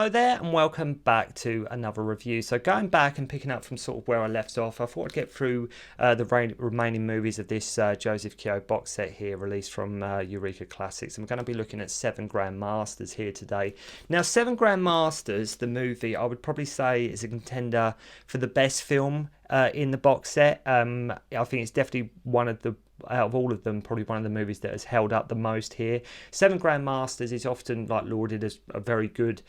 Hello there and welcome back to another review. So going back and picking up from sort of where I left off, I thought I'd get through the remaining movies of this Joseph Kyo box set here, released from Eureka Classics. And we're going to be looking at Seven Grandmasters here today. Now, Seven Grandmasters, the movie, I would probably say is a contender for the best film in the box set. I think it's definitely one of the, out of all of them, probably one of the movies that has held up the most here. Seven Grandmasters is often like lauded as a very good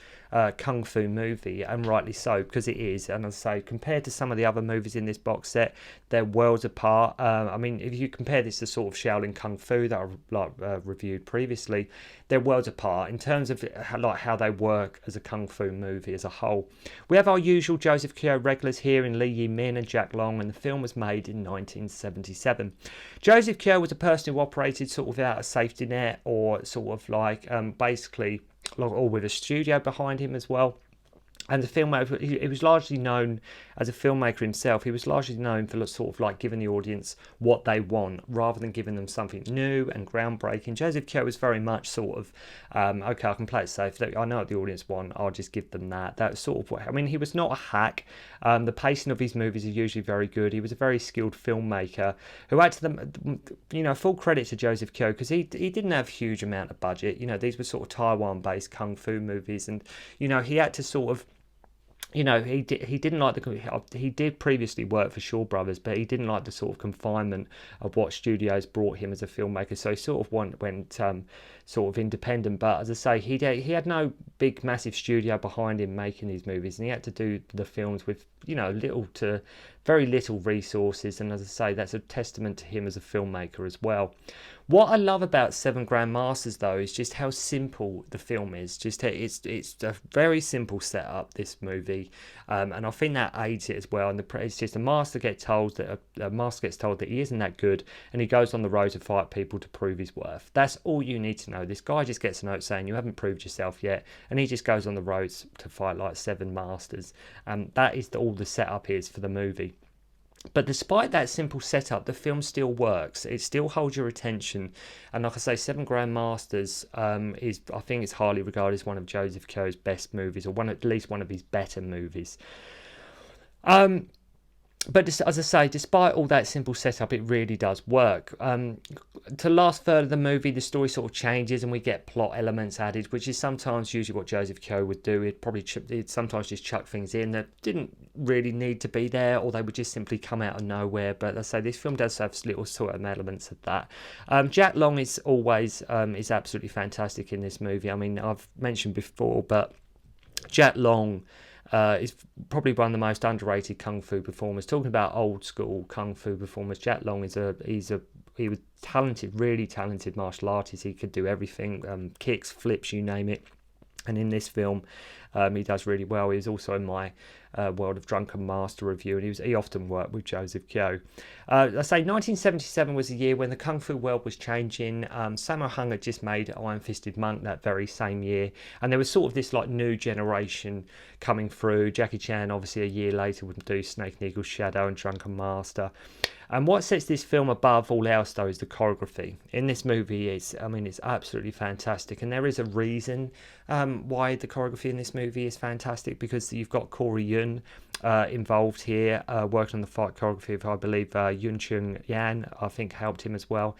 kung fu movie, and rightly so, because it is. And as I say, compared to some of the other movies in this box set, they're worlds apart. I mean, if you compare this to sort of Shaolin Kung Fu that I reviewed previously, they're worlds apart in terms of how they work as a kung fu movie as a whole. We have our usual Joseph Kyo regulars here in Lee Yi-min and Jack Long, and the film was made in 1977. Joseph Kyo was a person who operated sort of without a safety net, or sort of like basically, or with a studio behind him as well. And the filmmaker, he was largely known as a filmmaker himself. He was largely known for sort of like giving the audience what they want, rather than giving them something new and groundbreaking. Joseph Kyo was very much sort of, okay, I can play it safe. I know what the audience want. I'll just give them that. That was sort of what, I mean, he was not a hack. The pacing of his movies is usually very good. He was a very skilled filmmaker who had to, full credit to Joseph Kyo, because he didn't have a huge amount of budget. These were sort of Taiwan-based kung fu movies, and he had to sort of, he didn't like he did previously work for Shaw Brothers, but he didn't like the sort of confinement of what studios brought him as a filmmaker. So he sort of went sort of independent. But as I say, he had no big massive studio behind him making these movies, and he had to do the films with very little resources. And as I say, that's a testament to him as a filmmaker as well. What I love about Seven Grandmasters, though, is just how simple the film is. It's a very simple setup, this movie, and I think that aids it as well. And it's just a master gets told that he isn't that good, and he goes on the road to fight people to prove his worth. That's all you need to know. This guy just gets a note saying you haven't proved yourself yet, and he just goes on the roads to fight like seven masters. And that is all the setup is for the movie. But despite that simple setup, the film still works. It still holds your attention. And like I say, Seven Grandmasters I think it's highly regarded as one of Joseph Kyo's best movies, or at least one of his better movies. But as I say, despite all that simple setup, it really does work. To last third of the movie, the story sort of changes and we get plot elements added, which is sometimes usually what Joseph Kyo would do. He'd sometimes just chuck things in that didn't really need to be there, or they would just simply come out of nowhere. But as I say, this film does have little sort of elements of that. Jack Long is always is absolutely fantastic in this movie. I mean, I've mentioned before, but Jack Long is probably one of the most underrated kung fu performers. Talking about old school kung fu performers, Jack Long he was talented, really talented martial artist. He could do everything, kicks, flips, you name it. And in this film, he does really well. He was also in my World of Drunken Master review, and he often worked with Joseph Kyo. I say 1977 was the year when the kung fu world was changing. Sammo Hung had just made Iron Fisted Monk that very same year, and there was sort of this like new generation coming through. Jackie Chan, obviously a year later, would do Snake and Eagle's Shadow and Drunken Master. And what sets this film above all else, though, is the choreography. In this movie, it's absolutely fantastic. And there is a reason why the choreography in this movie is fantastic, because you've got Corey Yuen involved here, working on the fight choreography of, I believe, Yuen, I think, helped him as well.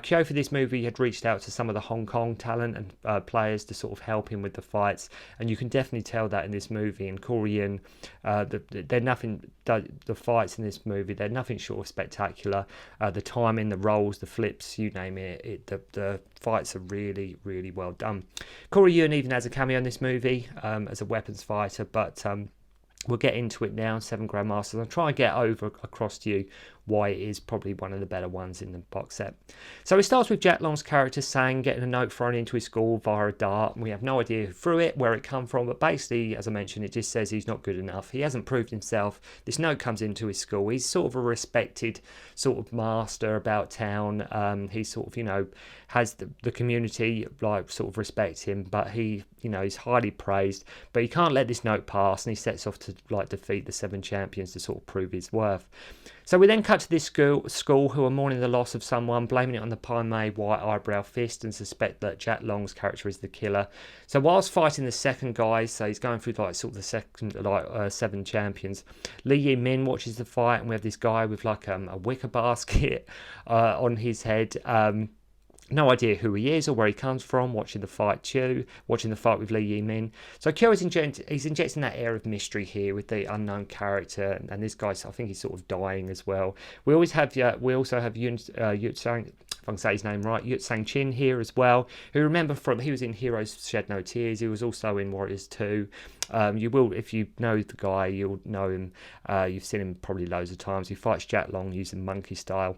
Kyo, for this movie, had reached out to some of the Hong Kong talent and players to sort of help him with the fights. And you can definitely tell that in this movie. And Corey Yuen, the fights in this movie, they're nothing short of spectacular. The timing, the rolls, the flips, you name it, the fights are really, really well done. Corey Yuen even has a cameo in this movie as a weapons fighter, but we'll get into it now. Seven Grandmasters. I'll try and get across to you why it is probably one of the better ones in the box set. So it starts with Jack Long's character Sang getting a note thrown into his school via a dart, and we have no idea who threw it, where it come from, but basically, as I mentioned, it just says he's not good enough. He hasn't proved himself. This note comes into his school. He's sort of a respected sort of master about town. He sort of, has the community sort of respects him, but he, he's highly praised, but he can't let this note pass, and he sets off to defeat the seven champions to sort of prove his worth. So we then cut to this school who are mourning the loss of someone, blaming it on the Pai White Eyebrow Fist, and suspect that Jack Long's character is the killer. So whilst fighting the second guy, so he's going through like sort of the second 7 champions, Lee Ye-min watches the fight, and we have this guy with like a wicker basket on his head. No idea who he is or where he comes from, watching the fight with Lee Ye-min. So Kyo is injecting that air of mystery here with the unknown character, and this guy, I think he's sort of dying as well. We also have Yuen, if I can say his name right, Yut Sang Chin here as well, who remember he was in Heroes Shed No Tears, he was also in Warriors 2. You will, if you know the guy, you'll know him, you've seen him probably loads of times. He fights Jack Long using monkey style.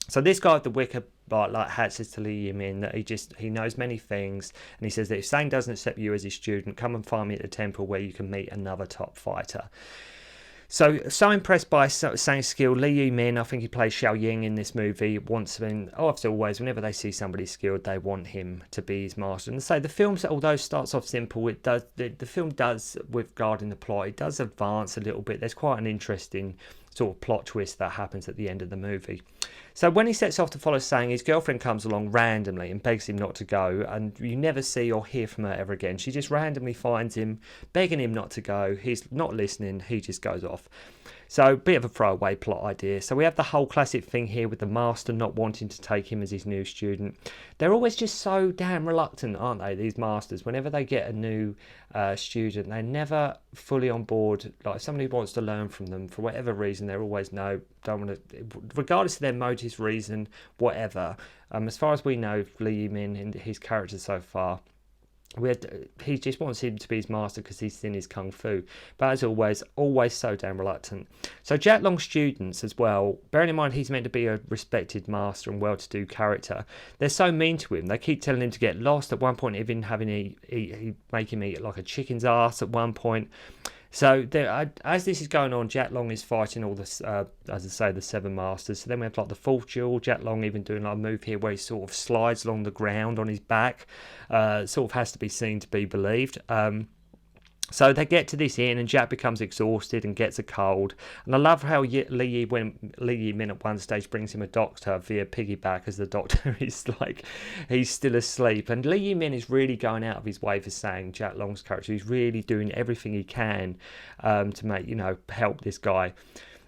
So this guy with the wicker hat says to Lee Ye-min that he knows many things, and he says that if Sang doesn't accept you as his student, come and find me at the temple where you can meet another top fighter. So impressed by Sang's skill, Lee Ye-min, I think he plays Xiao Ying in this movie, whenever they see somebody skilled, they want him to be his master. And so the film, although it starts off simple, the film does, with regarding the plot, it does advance a little bit. There's quite an interesting sort of plot twist that happens at the end of the movie. So when he sets off to follow Sang, his girlfriend comes along randomly and begs him not to go, and you never see or hear from her ever again. She just randomly finds him, begging him not to go. He's not listening, he just goes off. So a bit of a throwaway plot idea. So we have the whole classic thing here with the master not wanting to take him as his new student. They're always just so damn reluctant, aren't they, these masters? Whenever they get a new student, they're never fully on board. Like if somebody wants to learn from them for whatever reason, they're always no, don't want to, regardless of their motives, reason, whatever. As far as we know, Lee Ye-min and his character so far, he just wants him to be his master because he's seen his kung fu, but as always so damn reluctant. So Jack Long's students as well, bearing in mind he's meant to be a respected master and well-to-do character, they're so mean to him. They keep telling him to get lost. At one point even having he make him eat like a chicken's ass at one point. So as this is going on, Jack Long is fighting all this, as I say, the 7 masters. So then we have like the 4th duel. Jack Long even doing like a move here where he sort of slides along the ground on his back. Sort of has to be seen to be believed. So they get to this inn and Jack becomes exhausted and gets a cold. And I love how Lee Ye-min at one stage brings him a doctor via piggyback, as the doctor is like, he's still asleep. And Lee Ye-min is really going out of his way for saying Jack Long's character. He's really doing everything he can to make, help this guy.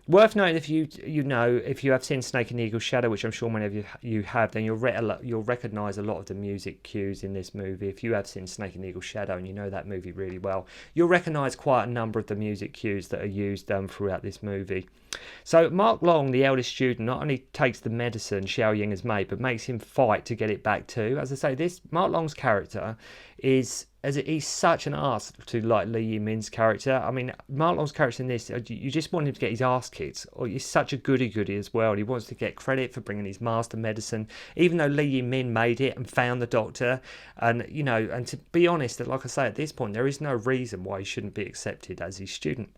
Worth noting, if you have seen Snake and Eagle's Shadow, which I'm sure many of you have, then you'll recognise a lot of the music cues in this movie. If you have seen Snake and Eagle's Shadow and you know that movie really well, you'll recognise quite a number of the music cues that are used throughout this movie. So Mark Long, the eldest student, not only takes the medicine Xiao Ying has made, but makes him fight to get it back too. As I say, this Mark Long's character he's such an ass to like Lee Ye-min's character. I mean, Mark Long's character in this, you just want him to get his ass kicked. Or he's such a goody as well. He wants to get credit for bringing his master medicine, even though Lee Ye-min made it and found the doctor. And and to be honest, like I say, at this point, there is no reason why he shouldn't be accepted as his student.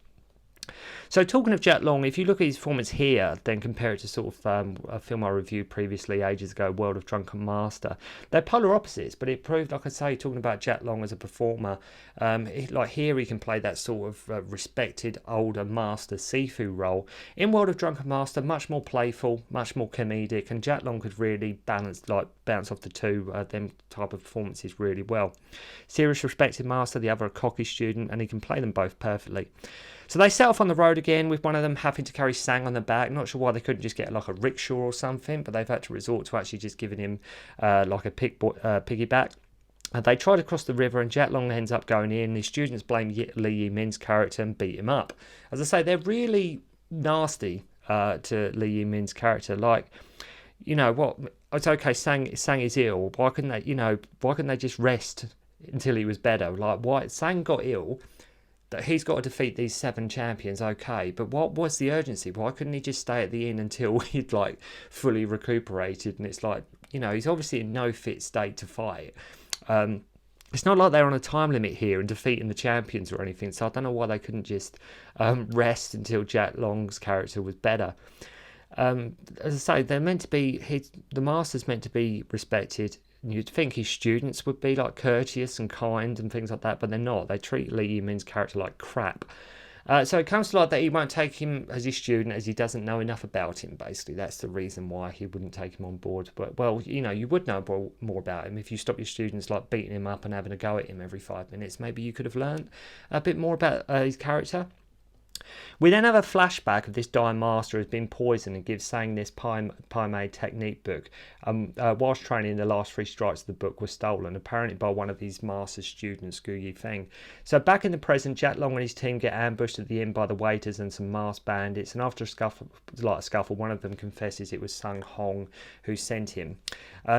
So talking of Jack Long, if you look at his performance here, then compare it to sort of a film I reviewed previously ages ago, World of Drunken Master, they're polar opposites, but it proved, like I say, talking about Jack Long as a performer, like here he can play that sort of respected older master Sifu role. In World of Drunken Master, much more playful, much more comedic, and Jack Long could really bounce off the two them type of performances really well. Serious respected master, the other a cocky student, and he can play them both perfectly. So they set off on the road again, with one of them having to carry Sang on the back. Not sure why they couldn't just get like a rickshaw or something, but they've had to resort to actually just giving him like a piggyback. And they try to cross the river, and Jack Long ends up going in. The students blame Lee Ye-min's character and beat him up. As I say, they're really nasty to Lee Ye-min's character. Like, what? It's okay. Sang is ill. Why couldn't they just rest until he was better? Like, why Sang got ill? That he's got to defeat these 7 champions, okay, but what was the urgency? Why couldn't he just stay at the inn until he'd like fully recuperated? And it's like, he's obviously in no fit state to fight. It's not like they're on a time limit here and defeating the champions or anything, so I don't know why they couldn't just rest until Jack Long's character was better. As I say, they're meant to be the master's meant to be respected. You'd think his students would be like courteous and kind and things like that, but they're not. They treat Lee Ye-min's character like crap. So it comes to light that he won't take him as his student as he doesn't know enough about him, basically. That's the reason why he wouldn't take him on board. But, well, you would know more about him if you stop your students, like, beating him up and having a go at him every 5 minutes. Maybe you could have learned a bit more about his character. We then have a flashback of this dying master who's been poisoned and gives Sang this pie-made technique book. Whilst training, the last 3 strikes of the book were stolen, apparently by one of his master's students, Gu Yifeng. So back in the present, Jack Long and his team get ambushed at the inn by the waiters and some masked bandits, and after a scuffle, one of them confesses it was Sung Hong who sent him.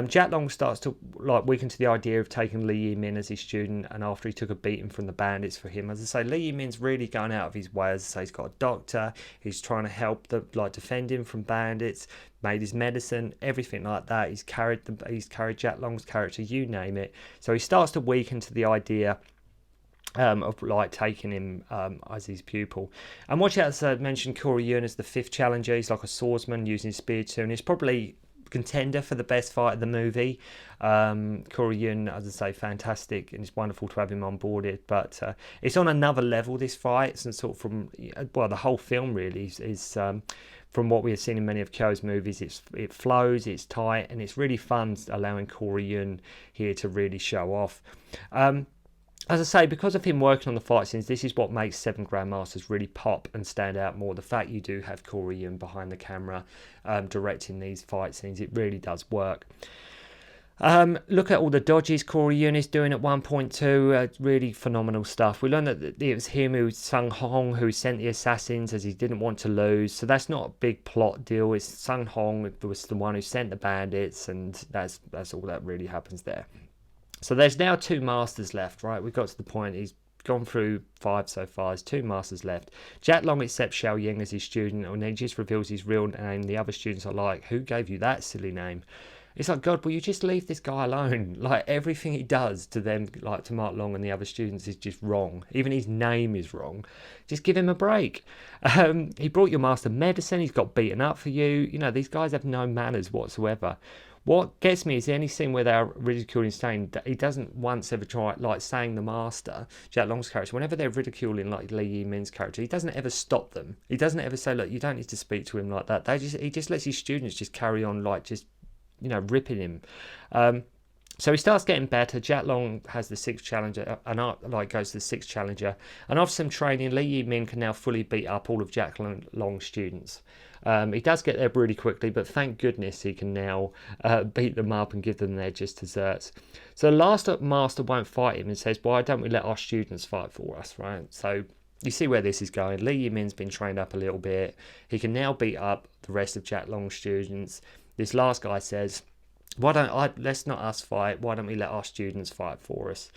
Jack Long starts to weaken to the idea of taking Li Yimin as his student, and after he took a beating from the bandits for him, as I say, Li Yimin's really going out of his way. As I say, he's got a doctor, he's trying to help defend him from bandits, made his medicine, everything like that. He's carried Jack Long's character, you name it. So he starts to weaken to the idea of taking him as his pupil. And watch out, as I mentioned, Yuen is the 5th challenger. He's like a swordsman using his spear too, and he's probably contender for the best fight of the movie. Yuen, as I say, fantastic, and it's wonderful to have him on board. But it's on another level, this fight. It's sort of from the whole film really is from what we have seen in many of Kyo's movies. It flows, it's tight, and it's really fun allowing Yuen here to really show off. As I say, because of him working on the fight scenes, this is what makes 7 Grandmasters really pop and stand out more. The fact you do have Yuen behind the camera directing these fight scenes, it really does work. Look at all the dodges Yuen is doing at 1.2, really phenomenal stuff. We learned that it was him who Sung Hong who sent the assassins as he didn't want to lose, so that's not a big plot deal. It's Sung Hong was the one who sent the bandits, and that's all that really happens there. So there's now 2 masters left, right? We've got to the point, he's gone through 5 so far, there's 2 masters left. Jack Long accepts Xiao Ying as his student, and then he just reveals his real name. The other students are like, who gave you that silly name? It's like, God, will you just leave this guy alone? Like, everything he does to them, like to Mark Long and the other students, is just wrong. Even his name is wrong. Just give him a break. He brought your master medicine, he's got beaten up for you. These guys have no manners whatsoever. What gets me is any scene where they're ridiculing saying that he doesn't once ever try, saying the master, Jack Long's character, whenever they're ridiculing Li Yimin's character, he doesn't ever stop them. He doesn't ever say, look, you don't need to speak to him like that. He just lets his students just carry on, ripping him. So he starts getting better. Jack Long has the 6th challenger, and goes to the 6th challenger. And after some training, Li Yimin can now fully beat up all of Jack Long's students. He does get there really quickly, but thank goodness he can now beat them up and give them their just desserts. So the last master won't fight him and says, why don't we let our students fight for us, right? So you see where this is going. Li Yimin's been trained up a little bit. He can now beat up the rest of Jack Long's students. This last guy says, let's not us fight, why don't we let our students fight for us?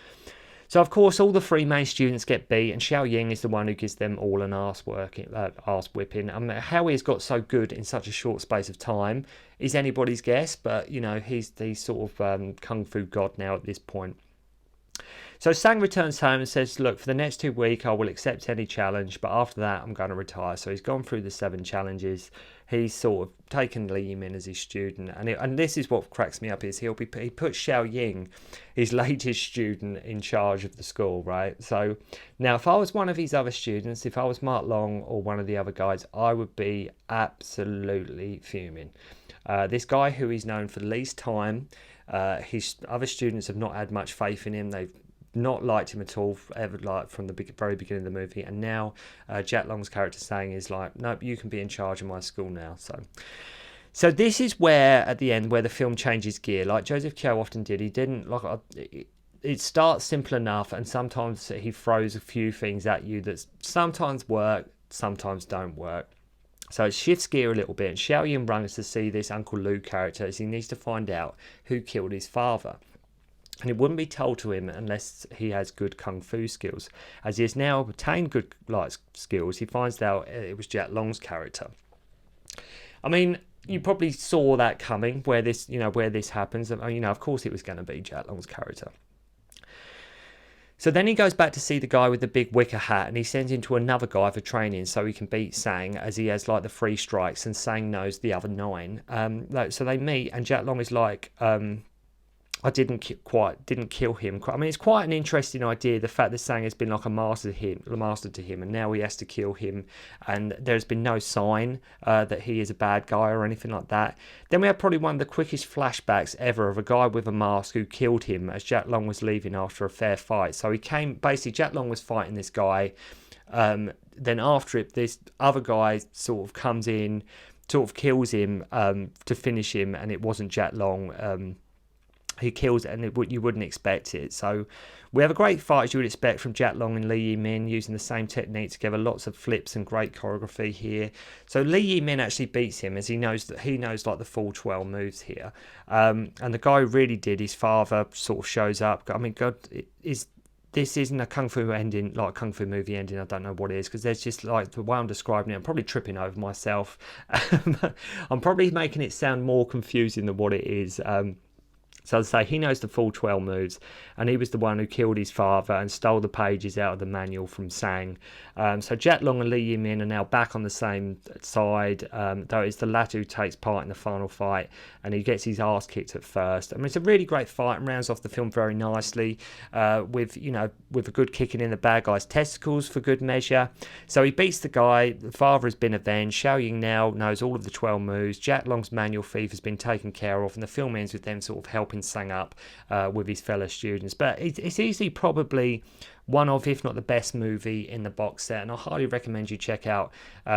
So, of course, all the 3 main students get beat, and Xiao Ying is the one who gives them all an arse whipping. How he's got so good in such a short space of time is anybody's guess, but, he's the sort of kung fu god now at this point. So Sang returns home and says, look, for the next 2 weeks I will accept any challenge, but after that I'm going to retire. So he's gone through the 7 challenges. He's sort of taken Li Yimin as his student, and this is what cracks me up is he puts Xiao Ying, his latest student, in charge of the school, right? So now if I was one of his other students, if I was Mark Long or one of the other guys, I would be absolutely fuming. This guy who is known for the least time, his other students have not had much faith in him. They've not liked him at all ever, from the very beginning of the movie, and now Jack Long's character saying is like, nope, you can be in charge of my school now. So this is where at the end where the film changes gear, like Joseph Kyo often did. He didn't it starts simple enough, and sometimes he throws a few things at you that sometimes work, sometimes don't work. So it shifts gear a little bit, and Xiao Yin runs to see this Uncle Lu character as he needs to find out who killed his father. And it wouldn't be told to him unless he has good kung fu skills. As he has now obtained good skills, he finds out it was Jack Long's character. I mean, you probably saw that coming where this happens. Of course it was going to be Jack Long's character. So then he goes back to see the guy with the big wicker hat, and he sends him to another guy for training so he can beat Sang, as he has the 3 strikes and Sang knows the other 9. So they meet, and Jack Long is like, I didn't kill him. I mean, it's quite an interesting idea, the fact that Sang has been like a master to him, and now he has to kill him, and there's been no sign that he is a bad guy or anything like that. Then we have probably one of the quickest flashbacks ever of a guy with a mask who killed him as Jack Long was leaving after a fair fight. So Jack Long was fighting this guy. Then after it, this other guy sort of comes in, sort of kills him to finish him, and it wasn't Jack Long. He kills it, and you wouldn't expect it. So we have a great fight, as you would expect, from Jack Long and Lee Yi-min, using the same technique together. Lots of flips and great choreography here. So Lee Yi-min actually beats him, as he knows like the full 12 moves here. And the guy who really did, his father, sort of shows up. I mean, God, this isn't a kung fu ending, like a kung fu movie ending. I don't know what it is, because there's just, like, the way I'm describing it, I'm probably tripping over myself. I'm probably making it sound more confusing than what it is. So as I say, he knows the full 12 moves, and he was the one who killed his father and stole the pages out of the manual from Sang. So Jack Long and Lee Yi-min are now back on the same side, though it's the latter who takes part in the final fight, and he gets his ass kicked at first. I mean, it's a really great fight and rounds off the film very nicely, with a good kicking in the bad guy's testicles for good measure. So he beats the guy, the father has been avenged, Xiao Ying now knows all of the 12 moves, Jack Long's manual thief has been taken care of, and the film ends with them sort of helping Sang up with his fellow students. But it's easily probably one of, if not the best movie in the box set, and I highly recommend you check out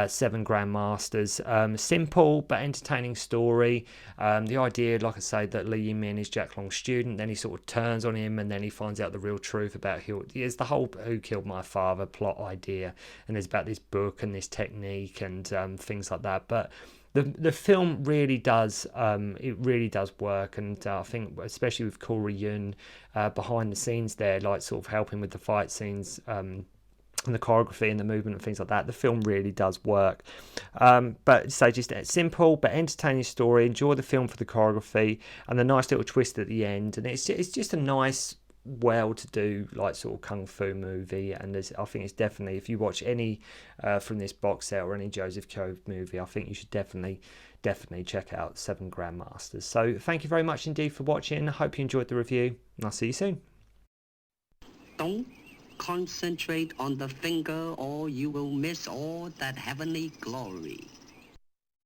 Seven Grandmasters. Simple but entertaining story. The idea, like I say, that Lee Yi-min is Jack Long's student, then he sort of turns on him, and then he finds out the real truth about it's the whole who killed my father plot idea, and there's about this book and this technique and things like that. But the film really does work, and I think especially with Yuen behind the scenes there, like sort of helping with the fight scenes and the choreography and the movement and things like that, the film really does work. But so just a simple but entertaining story. Enjoy the film for the choreography and the nice little twist at the end, and it's just a nice, well-to-do, like, sort of kung fu movie. And I think it's definitely, if you watch any from this box set or any Joseph Kyo movie, I think you should definitely check out Seven Grandmasters. So thank you very much indeed for watching. I hope you enjoyed the review, and I'll see you soon. Don't concentrate on the finger, or you will miss all that heavenly glory.